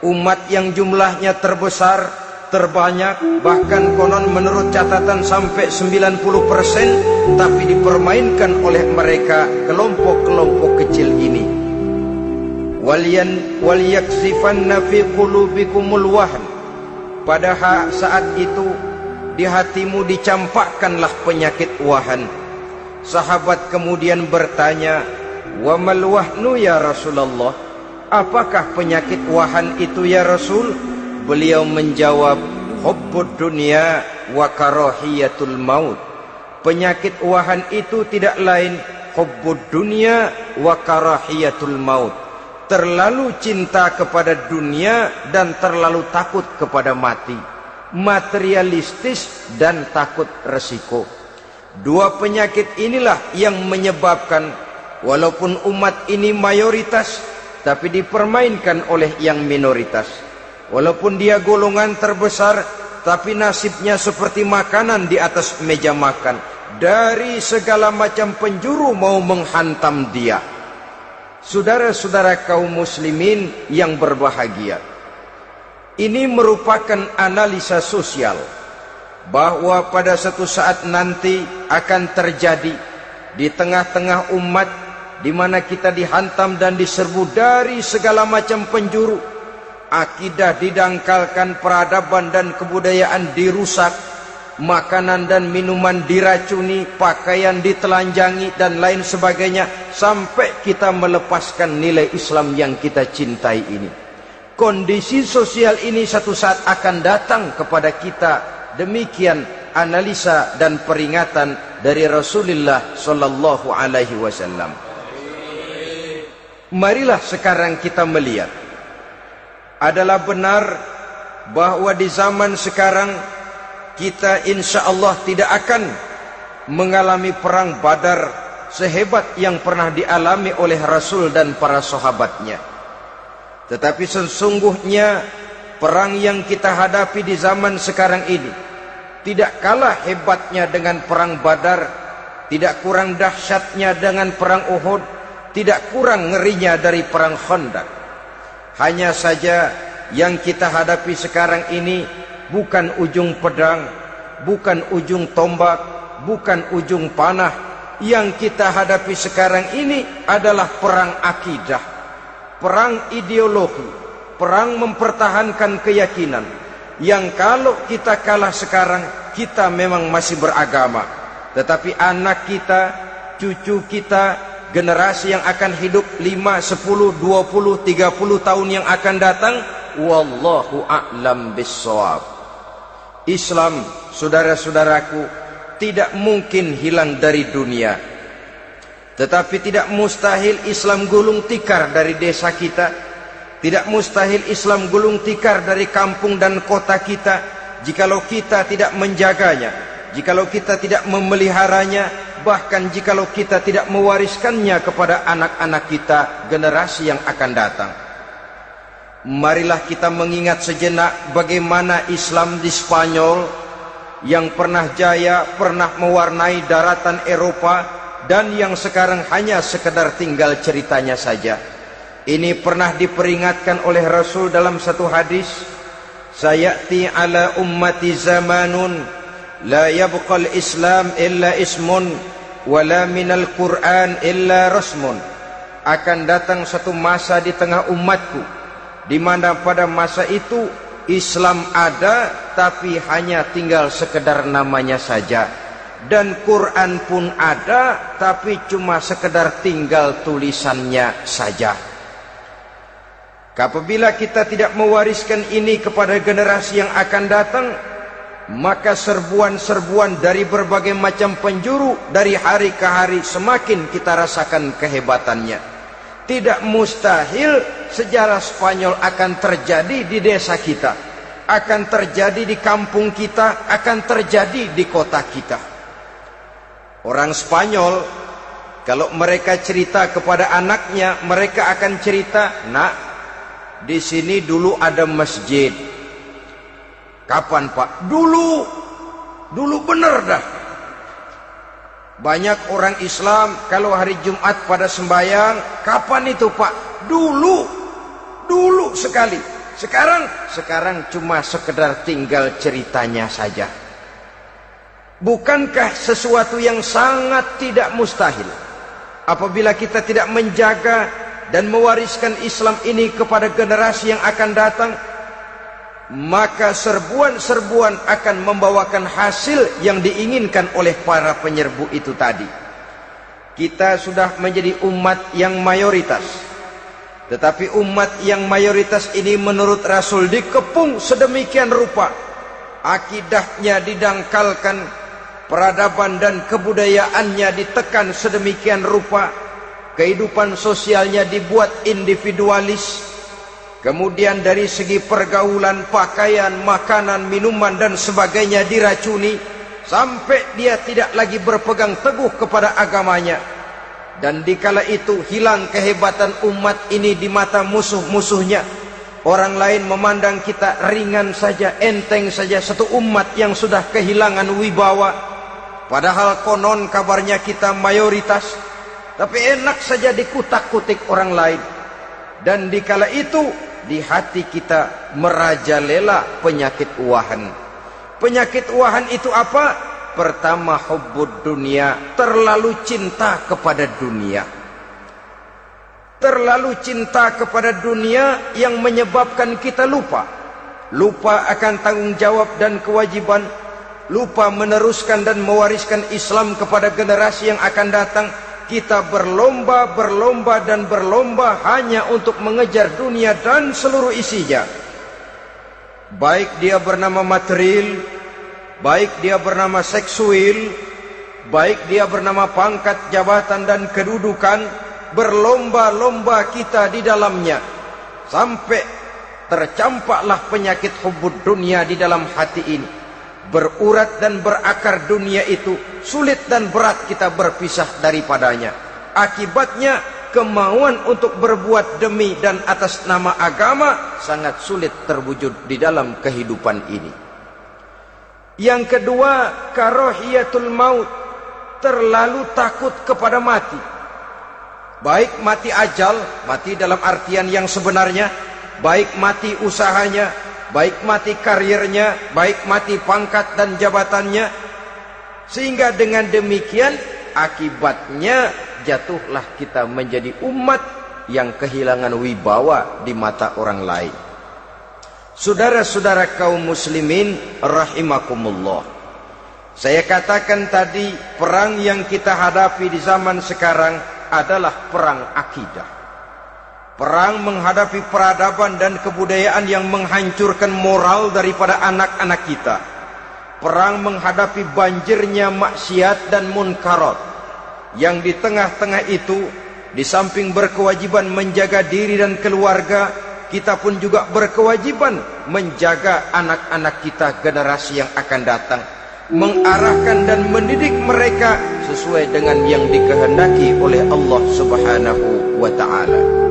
Umat yang jumlahnya terbesar, terbanyak, bahkan konon menurut catatan sampai 90%, tapi dipermainkan oleh mereka kelompok-kelompok kecil ini. Walyaksifanna fi qulubikumul wahn. Pada saat itu di hatimu dicampakkanlah penyakit wahan. Sahabat kemudian bertanya, "Wa mal wahnu ya Rasulullah?" Apakah penyakit wahan itu ya Rasul? Beliau menjawab, hubbud dunya wa karahiyatul maut. Penyakit wahan itu tidak lain hubbud dunya wa karahiyatul maut. Terlalu cinta kepada dunia dan terlalu takut kepada mati. Materialistis dan takut resiko. Dua penyakit inilah yang menyebabkan walaupun umat ini mayoritas, tapi dipermainkan oleh yang minoritas. Walaupun dia golongan terbesar, tapi nasibnya seperti makanan di atas meja makan. Dari segala macam penjuru mau menghantam dia. Saudara-saudara kaum muslimin yang berbahagia, ini merupakan analisa sosial bahwa pada suatu saat nanti akan terjadi di tengah-tengah umat di mana kita dihantam dan diserbu dari segala macam penjuru. Akidah didangkalkan, peradaban dan kebudayaan dirusak, makanan dan minuman diracuni, pakaian ditelanjangi dan lain sebagainya, sampai kita melepaskan nilai Islam yang kita cintai ini. Kondisi sosial ini satu saat akan datang kepada kita. Demikian analisa dan peringatan dari Rasulullah sallallahu alaihi wasallam. Marilah sekarang kita melihat, adalah benar bahwa di zaman sekarang kita insya Allah tidak akan mengalami perang Badar sehebat yang pernah dialami oleh Rasul dan para sahabatnya. Tetapi sesungguhnya perang yang kita hadapi di zaman sekarang ini tidak kalah hebatnya dengan perang Badar, tidak kurang dahsyatnya dengan perang Uhud, tidak kurang ngerinya dari perang Khandaq. Hanya saja yang kita hadapi sekarang ini bukan ujung pedang, bukan ujung tombak, bukan ujung panah. Yang kita hadapi sekarang ini adalah perang akidah, perang ideologi, perang mempertahankan keyakinan. Yang kalau kita kalah sekarang, kita memang masih beragama. Tetapi anak kita, cucu kita, generasi yang akan hidup 5, 10, 20, 30 tahun yang akan datang, wallahu a'lam bissawab. Islam, saudara-saudaraku, tidak mungkin hilang dari dunia. Tetapi tidak mustahil Islam gulung tikar dari desa kita. Tidak mustahil Islam gulung tikar dari kampung dan kota kita, jikalau kita tidak menjaganya, jikalau kita tidak memeliharanya, bahkan jikalau kita tidak mewariskannya kepada anak-anak kita, generasi yang akan datang. Marilah kita mengingat sejenak bagaimana Islam di Spanyol yang pernah jaya, pernah mewarnai daratan Eropa, dan yang sekarang hanya sekedar tinggal ceritanya saja. Ini pernah diperingatkan oleh Rasul dalam satu hadis, sayati ala ummati zamanun la yabqal Islam illa ismun wala minal Quran illa rasmun. Akan datang satu masa di tengah umatku di mana pada masa itu Islam ada tapi hanya tinggal sekedar namanya saja, dan Quran pun ada tapi cuma sekedar tinggal tulisannya saja. Apabila kita tidak mewariskan ini kepada generasi yang akan datang, maka serbuan-serbuan dari berbagai macam penjuru dari hari ke hari semakin kita rasakan kehebatannya. Tidak mustahil sejarah Spanyol akan terjadi di desa kita, akan terjadi di kampung kita, akan terjadi di kota kita. Orang Spanyol, kalau mereka cerita kepada anaknya, mereka akan cerita, "Nak, di sini dulu ada masjid." Kapan, Pak? Dulu bener dah. Banyak orang Islam kalau hari Jumat pada sembahyang, kapan itu, Pak? Dulu sekali. Sekarang cuma sekedar tinggal ceritanya saja. Bukankah sesuatu yang sangat tidak mustahil apabila kita tidak menjaga dan mewariskan Islam ini kepada generasi yang akan datang, maka serbuan-serbuan akan membawakan hasil yang diinginkan oleh para penyerbu itu tadi. Kita sudah menjadi umat yang mayoritas, tetapi umat yang mayoritas ini menurut Rasul dikepung sedemikian rupa, akidahnya didangkalkan, peradaban dan kebudayaannya ditekan sedemikian rupa, kehidupan sosialnya dibuat individualis, kemudian dari segi pergaulan, pakaian, makanan, minuman dan sebagainya diracuni, sampai dia tidak lagi berpegang teguh kepada agamanya. Dan dikala itu hilang kehebatan umat ini di mata musuh-musuhnya. Orang lain memandang kita ringan saja, enteng saja, satu umat yang sudah kehilangan wibawa. Padahal konon kabarnya kita mayoritas, tapi enak saja dikutak-kutik orang lain. Dan dikala itu di hati kita merajalela penyakit uahan. Penyakit uahan itu apa? Pertama, hubbud dunia, terlalu cinta kepada dunia. Terlalu cinta kepada dunia yang menyebabkan kita lupa akan tanggung jawab dan kewajiban, lupa meneruskan dan mewariskan Islam kepada generasi yang akan datang. Kita berlomba hanya untuk mengejar dunia dan seluruh isinya. Baik dia bernama material, baik dia bernama seksual, baik dia bernama pangkat, jabatan dan kedudukan, berlomba-lomba kita di dalamnya. Sampai tercampaklah penyakit hubbud dunia di dalam hati ini. Berurat dan berakar dunia itu, sulit dan berat kita berpisah daripadanya. Akibatnya kemauan untuk berbuat demi dan atas nama agama sangat sulit terwujud di dalam kehidupan ini. Yang kedua, karahiyatul maut, terlalu takut kepada mati. Baik mati ajal, mati dalam artian yang sebenarnya, baik mati usahanya, baik mati karirnya, baik mati pangkat dan jabatannya. Sehingga dengan demikian akibatnya jatuhlah kita menjadi umat yang kehilangan wibawa di mata orang lain. Saudara-saudara kaum muslimin rahimakumullah, saya katakan tadi, perang yang kita hadapi di zaman sekarang adalah perang akidah. Perang menghadapi peradaban dan kebudayaan yang menghancurkan moral daripada anak-anak kita. Perang menghadapi banjirnya maksiat dan munkarat. Yang di tengah-tengah itu, di samping berkewajiban menjaga diri dan keluarga, kita pun juga berkewajiban menjaga anak-anak kita, generasi yang akan datang, mengarahkan dan mendidik mereka sesuai dengan yang dikehendaki oleh Allah Subhanahu wa ta'ala.